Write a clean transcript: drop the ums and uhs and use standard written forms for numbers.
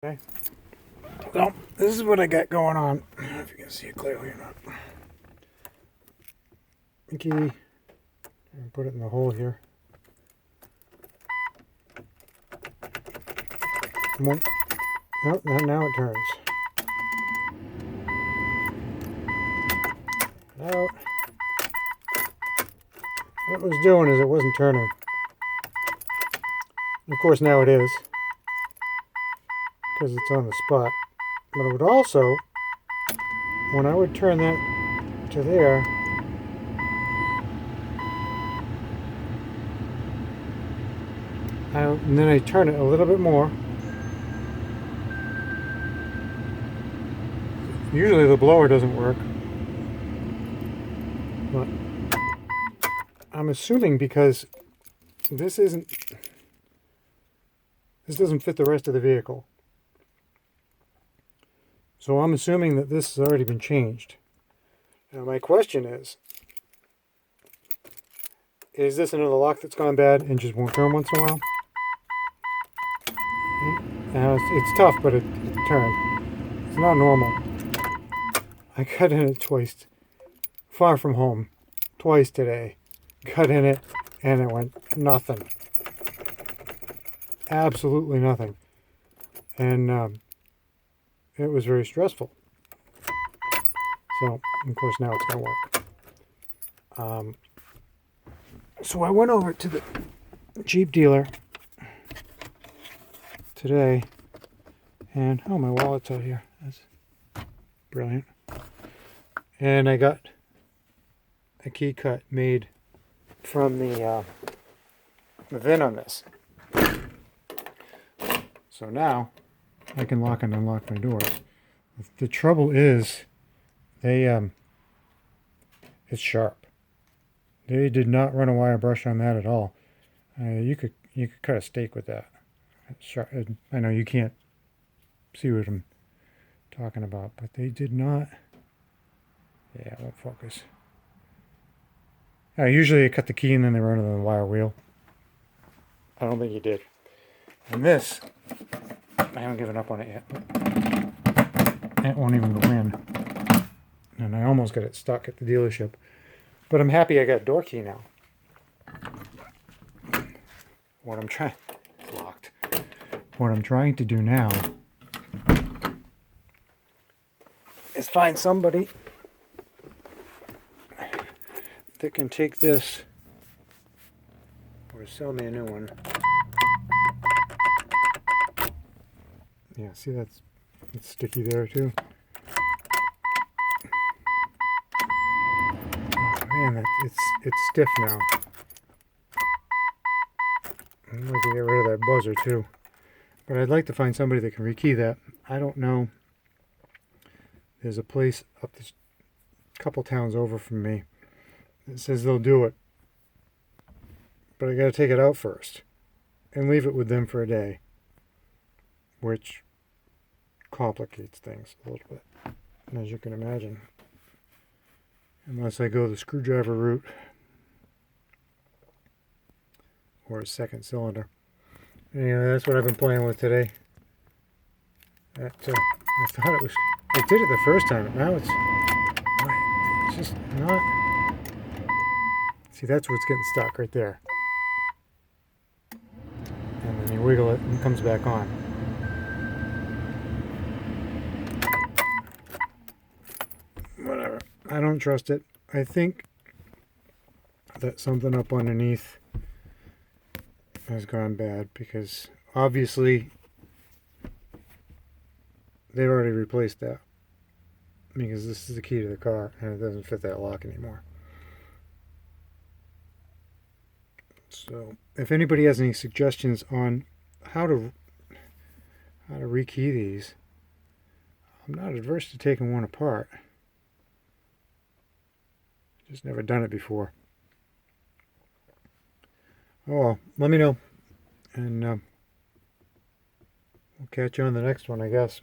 Okay. So this is what I got going on. I don't know if you can see it clearly or not. Key. And put it in the hole here. Come on. Nope, now it turns. Out. What it was doing is it wasn't turning. Of course now it is, because it's on the spot. But it would also, when I would turn that to there, and then I turn it a little bit more. Usually the blower doesn't work, but I'm assuming because this doesn't fit the rest of the vehicle. So I'm assuming that this has already been changed. Now my question is this another lock that's gone bad and just won't turn once in a while? It's tough, but it turned. It's not normal. I got in it twice, far from home, twice today. Got in it and it went nothing. Absolutely nothing. And it was very stressful. So, of course, now it's going to work. So I went over to the Jeep dealer today, and oh, my wallet's out here. That's brilliant. And I got a key cut made from the VIN on this. So now I can lock and unlock my doors. The trouble is it's sharp. They did not run a wire brush on that at all. You could cut a steak with that. It's sharp. I know you can't see what I'm talking about, but they did not. Yeah, it won't focus. Usually I cut the key and then they run it on the wire wheel. I don't think you did. And this, I haven't given up on it yet, but it won't even go in. And I almost got it stuck at the dealership. But I'm happy I got a door key now. It's locked. What I'm trying to do now is find somebody that can take this or sell me a new one. Yeah, see it's sticky there too. Oh man, it's stiff now. I'd like to get rid of that buzzer too. But I'd like to find somebody that can rekey that. I don't know. There's a place up this couple towns over from me that says they'll do it. But I got to take it out first and leave it with them for a day, which complicates things a little bit, as you can imagine. Unless I go the screwdriver route or a second cylinder. Anyway, that's what I've been playing with today. I thought it was. I did it the first time, but now it's just not. See, that's what's getting stuck right there. And then you wiggle it and it comes back on. Whatever. I don't trust it. I think that something up underneath has gone bad because obviously they've already replaced that because this is the key to the car and it doesn't fit that lock anymore. So if anybody has any suggestions on how to rekey these, I'm not adverse to taking one apart. Just never done it before. Oh, well, let me know. And we'll catch you on the next one, I guess.